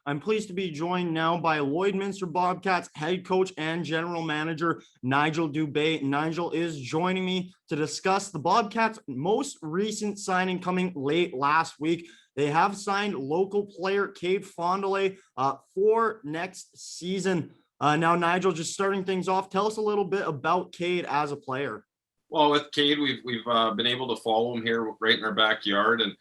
I'm pleased to be joined now by Lloydminster Bobcats head coach and general manager, Nigel Dubé. Nigel is joining me to discuss the Bobcats' most recent signing coming late last week. They have signed local player Cade Fondele for next season. Now, Nigel, just starting things off, tell us a little bit about Cade as a player. Well, with Cade, we've been able to follow him here right in our backyard, and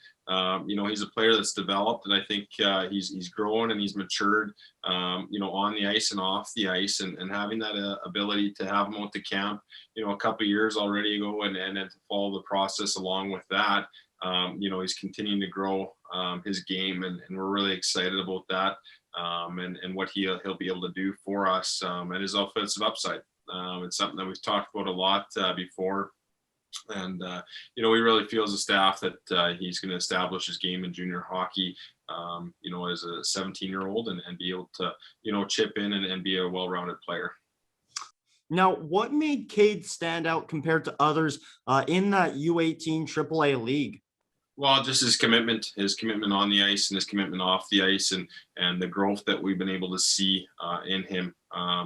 he's a player that's developed, and I think he's grown and he's matured, on the ice and off the ice, and having that ability to have him out to camp, a couple of years already ago, and to follow the process along with that. He's continuing to grow his game, and we're really excited about that, and what he'll be able to do for us, and his offensive upside. It's something that we've talked about a lot before. And, we really feel as a staff that he's going to establish his game in junior hockey, as a 17-year-old and be able to, chip in and be a well-rounded player. Now, what made Cade stand out compared to others in that U18 AAA league? Well, just his commitment on the ice and his commitment off the ice, and the growth that we've been able to see in him.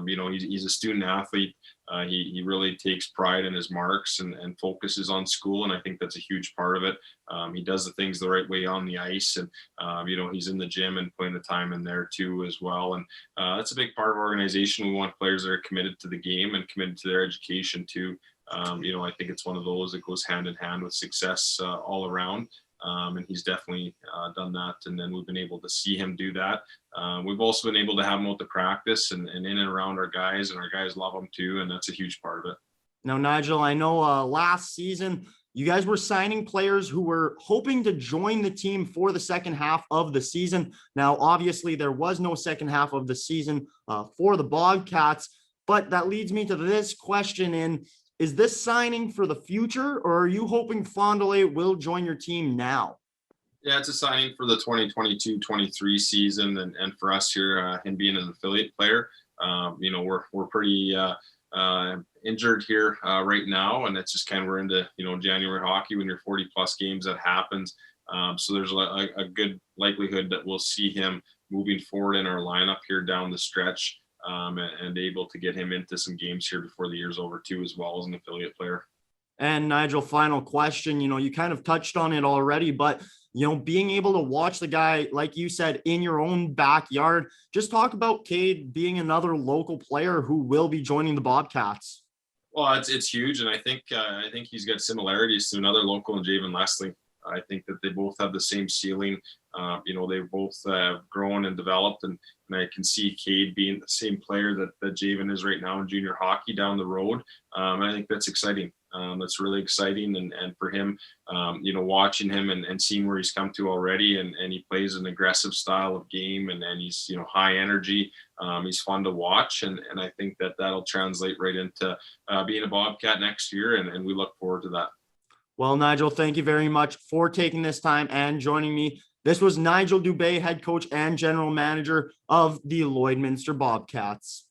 He's a student athlete. He really takes pride in his marks and focuses on school, and I think that's a huge part of it. He does the things the right way on the ice, and he's in the gym and putting the time in there too as well. And that's a big part of our organization. We want players that are committed to the game and committed to their education too. I think it's one of those that goes hand in hand with success all around. And he's definitely done that. And then we've been able to see him do that. We've also been able to have him out to practice and in and around our guys, and our guys love him too. And that's a huge part of it. Now, Nigel, I know last season you guys were signing players who were hoping to join the team for the second half of the season. Now, obviously, there was no second half of the season for the Bobcats, but that leads me to this question is this signing for the future, or are you hoping Fondele will join your team now? Yeah, it's a signing for the 2022-23 season, and for us here, him being an affiliate player, we're pretty injured here right now, and it's just kind of we're into January hockey when you're 40+ games that happens. So there's a good likelihood that we'll see him moving forward in our lineup here down the stretch. And able to get him into some games here before the year's over too, as well as an affiliate player. And Nigel, final question, you kind of touched on it already, but, being able to watch the guy, like you said, in your own backyard, just talk about Cade being another local player who will be joining the Bobcats. Well, it's huge. And I think he's got similarities to another local in Javen Leslie. I think that they both have the same ceiling. They both have grown and developed, and I can see Cade being the same player that Javen is right now in junior hockey down the road. I think that's exciting. That's really exciting, and for him, watching him and seeing where he's come to already, and he plays an aggressive style of game, and he's high energy. He's fun to watch, and I think that'll translate right into being a Bobcat next year, and we look forward to that. Well, Nigel, thank you very much for taking this time and joining me. This was Nigel Dubé, head coach and general manager of the Lloydminster Bobcats.